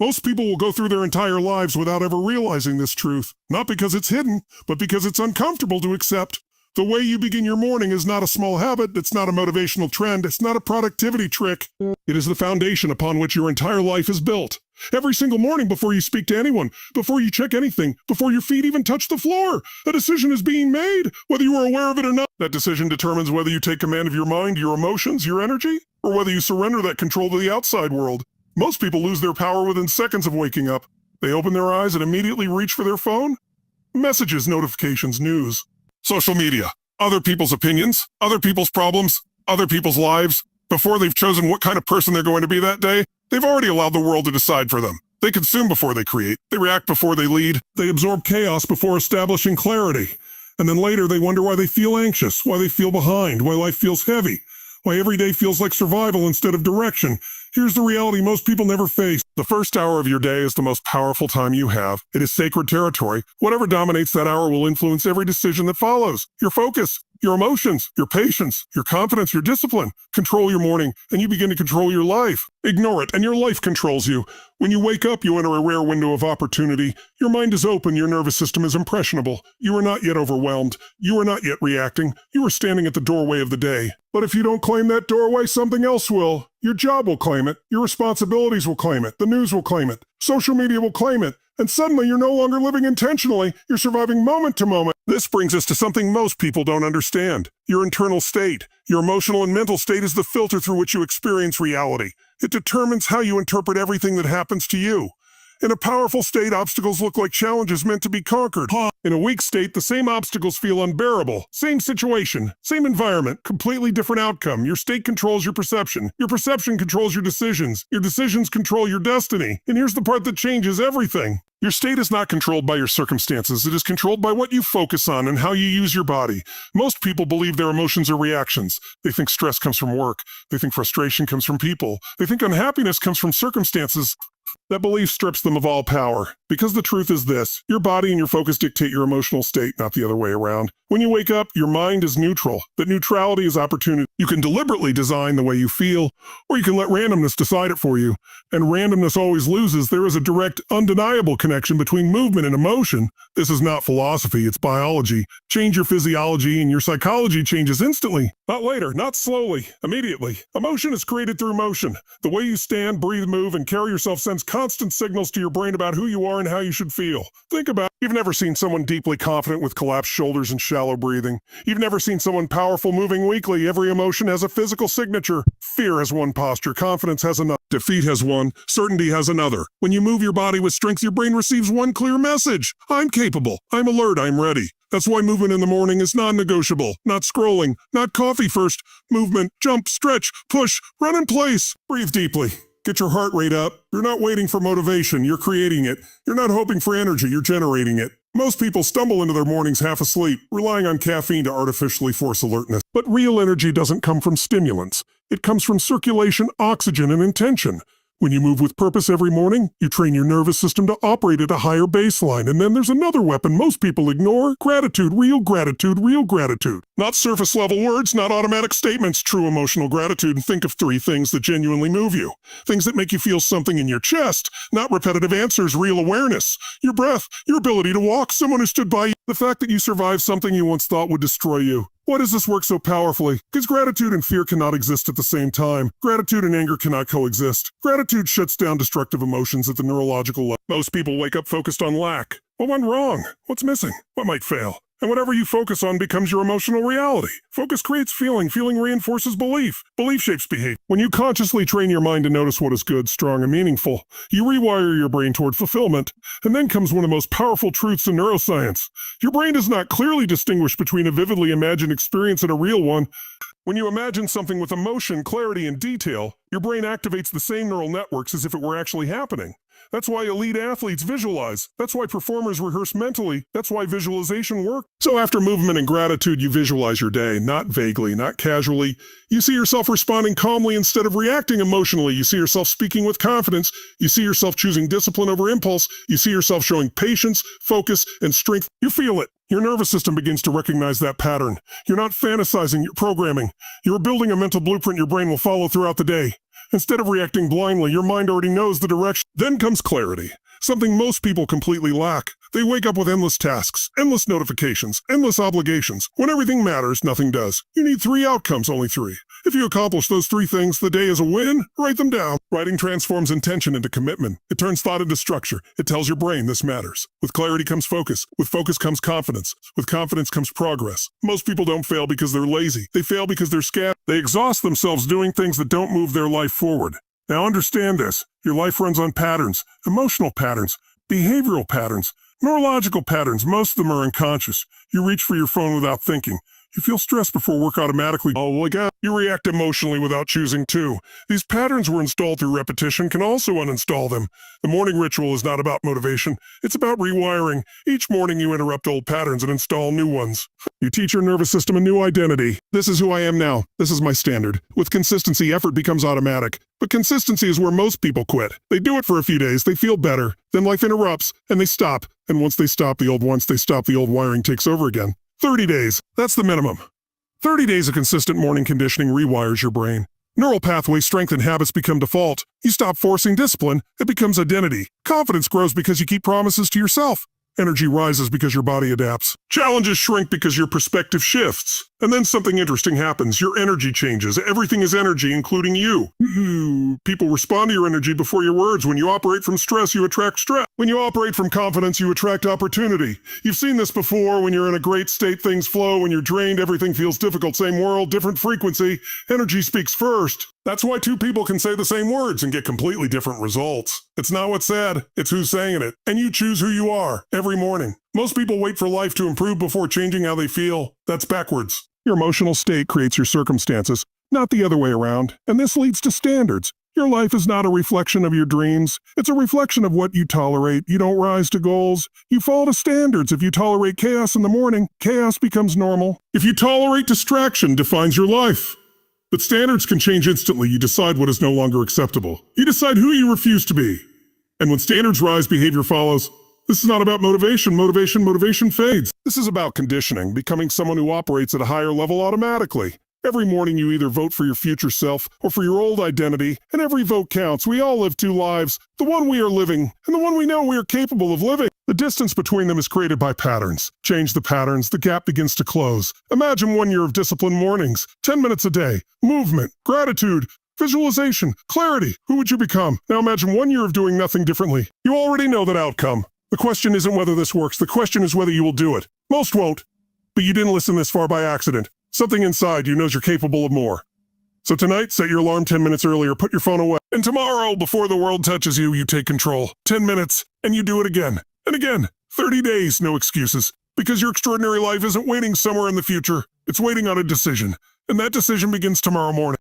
Most people will go through their entire lives without ever realizing this truth, not because it's hidden, but because it's uncomfortable to accept. The way you begin your morning is not a small habit, it's not a motivational trend, it's not a productivity trick. It is the foundation upon which your entire life is built. Every single morning before you speak to anyone, before you check anything, before your feet even touch the floor, a decision is being made, whether you are aware of it or not. That decision determines whether you take command of your mind, your emotions, your energy, or whether you surrender that control to the outside world. Most people lose their power within seconds of waking up. They open their eyes and immediately reach for their phone. Messages, notifications, news. Social media, other people's opinions, other people's problems, other people's lives. Before they've chosen what kind of person they're going to be that day, they've already allowed the world to decide for them. They consume before they create. They react before they lead. They absorb chaos before establishing clarity. And then later they wonder why they feel anxious, why they feel behind, why life feels heavy, why every day feels like survival instead of direction. Here's the reality most people never face. The first hour of your day is the most powerful time you have. It is sacred territory. Whatever dominates that hour will influence every decision that follows. Your focus, your emotions, your patience, your confidence, your discipline. Control your morning, and you begin to control your life. Ignore it, and your life controls you. When you wake up, you enter a rare window of opportunity. Your mind is open, your nervous system is impressionable. You are not yet overwhelmed. You are not yet reacting. You are standing at the doorway of the day. But if you don't claim that doorway, something else will. Your job will claim it. Your responsibilities will claim it. The news will claim it. Social media will claim it. And suddenly you're no longer living intentionally. You're surviving moment to moment. This brings us to something most people don't understand. Your internal state. Your emotional and mental state is the filter through which you experience reality. It determines how you interpret everything that happens to you. In a powerful state, obstacles look like challenges meant to be conquered. In a weak state, the same obstacles feel unbearable. Same situation, same environment, completely different outcome. Your state controls your perception. Your perception controls your decisions. Your decisions control your destiny. And here's the part that changes everything. Your state is not controlled by your circumstances. It is controlled by what you focus on and how you use your body. Most people believe their emotions are reactions. They think stress comes from work. They think frustration comes from people. They think unhappiness comes from circumstances. That belief strips them of all power. Because the truth is this, your body and your focus dictate your emotional state, not the other way around. When you wake up, your mind is neutral. That neutrality is opportunity. You can deliberately design the way you feel, or you can let randomness decide it for you. And randomness always loses. There is a direct, undeniable connection between movement and emotion. This is not philosophy, it's biology. Change your physiology and your psychology changes instantly. Not later, not slowly, immediately. Emotion is created through motion. The way you stand, breathe, move, and carry yourself sends constant signals to your brain about who you are and how you should feel. Think about it. You've never seen someone deeply confident with collapsed shoulders and shallow breathing. You've never seen someone powerful moving weakly. Every emotion has a physical signature. Fear has one posture. Confidence has another. Defeat has one. Certainty has another. When you move your body with strength, your brain receives one clear message. I'm capable. I'm alert. I'm ready. That's why movement in the morning is non-negotiable. Not scrolling. Not coffee first. Movement. Jump. Stretch. Push. Run in place. Breathe deeply. Get your heart rate up. You're not waiting for motivation, you're creating it. You're not hoping for energy, you're generating it. Most people stumble into their mornings half asleep, relying on caffeine to artificially force alertness. But real energy doesn't come from stimulants. It comes from circulation, oxygen, and intention. When you move with purpose every morning, you train your nervous system to operate at a higher baseline. And then there's another weapon most people ignore: gratitude, real gratitude, real gratitude. Not surface level words, not automatic statements, true emotional gratitude. And think of 3 things that genuinely move you. Things that make you feel something in your chest, not repetitive answers, real awareness. Your breath, your ability to walk, someone who stood by you. The fact that you survived something you once thought would destroy you. Why does this work so powerfully? Because gratitude and fear cannot exist at the same time. Gratitude and anger cannot coexist. Gratitude shuts down destructive emotions at the neurological level. Most people wake up focused on lack. What went wrong? What's missing? What might fail? And whatever you focus on becomes your emotional reality. Focus creates feeling. Feeling reinforces belief. Belief shapes behavior. When you consciously train your mind to notice what is good, strong, and meaningful, you rewire your brain toward fulfillment. And then comes one of the most powerful truths in neuroscience. Your brain does not clearly distinguish between a vividly imagined experience and a real one. When you imagine something with emotion, clarity, and detail, your brain activates the same neural networks as if it were actually happening. That's why elite athletes visualize. That's why performers rehearse mentally. That's why visualization works. So after movement and gratitude, you visualize your day, not vaguely, not casually. You see yourself responding calmly instead of reacting emotionally. You see yourself speaking with confidence. You see yourself choosing discipline over impulse. You see yourself showing patience, focus, and strength. You feel it. Your nervous system begins to recognize that pattern. You're not fantasizing, you're programming. You're building a mental blueprint your brain will follow throughout the day. Instead of reacting blindly, your mind already knows the direction. Then comes clarity, something most people completely lack. They wake up with endless tasks, endless notifications, endless obligations. When everything matters, nothing does. You need 3 outcomes, only 3. If you accomplish those 3 things, the day is a win. Write them down. Writing transforms intention into commitment. It turns thought into structure. It tells your brain this matters. With clarity comes focus. With focus comes confidence. With confidence comes progress. Most people don't fail because they're lazy. They fail because they're scattered. They exhaust themselves doing things that don't move their life forward. Now understand this. Your life runs on patterns, emotional patterns, behavioral patterns, neurological patterns. Most of them are unconscious. You reach for your phone without thinking. You feel stressed before work automatically. Oh, my God. You react emotionally without choosing to. These patterns were installed through repetition, can also uninstall them. The morning ritual is not about motivation. It's about rewiring. Each morning you interrupt old patterns and install new ones. You teach your nervous system a new identity. This is who I am now. This is my standard. With consistency, effort becomes automatic. But consistency is where most people quit. They do it for a few days, they feel better. Then life interrupts, and they stop. And once they stop, the old wiring takes over again. 30 days. That's the minimum. 30 days of consistent morning conditioning rewires your brain. Neural pathways strengthen, habits become default. You stop forcing discipline, it becomes identity. Confidence grows because you keep promises to yourself. Energy rises because your body adapts. Challenges shrink because your perspective shifts. And then something interesting happens. Your energy changes. Everything is energy, including you. People respond to your energy before your words. When you operate from stress, you attract stress. When you operate from confidence, you attract opportunity. You've seen this before. When you're in a great state, things flow. When you're drained, everything feels difficult. Same world, different frequency. Energy speaks first. That's why 2 people can say the same words and get completely different results. It's not what's said, it's who's saying it. And you choose who you are every morning. Most people wait for life to improve before changing how they feel. That's backwards. Your emotional state creates your circumstances, not the other way around. And this leads to standards. Your life is not a reflection of your dreams. It's a reflection of what you tolerate. You don't rise to goals. You fall to standards. If you tolerate chaos in the morning, chaos becomes normal. If you tolerate distraction, defines your life. But standards can change instantly. You decide what is no longer acceptable. You decide who you refuse to be. And when standards rise, behavior follows. This is not about motivation. Motivation fades. This is about conditioning, becoming someone who operates at a higher level automatically. Every morning you either vote for your future self or for your old identity, and every vote counts. We all live 2 lives, the one we are living and the one we know we are capable of living. The distance between them is created by patterns. Change the patterns, the gap begins to close. Imagine 1 year of disciplined mornings, 10 minutes a day, movement, gratitude, visualization, clarity. Who would you become? Now imagine 1 year of doing nothing differently. You already know that outcome. The question isn't whether this works, the question is whether you will do it. Most won't, but you didn't listen this far by accident. Something inside you knows you're capable of more. So tonight, set your alarm 10 minutes earlier, put your phone away. And tomorrow, before the world touches you, you take control. 10 minutes, and you do it again. And again. 30 days, no excuses. Because your extraordinary life isn't waiting somewhere in the future. It's waiting on a decision. And that decision begins tomorrow morning.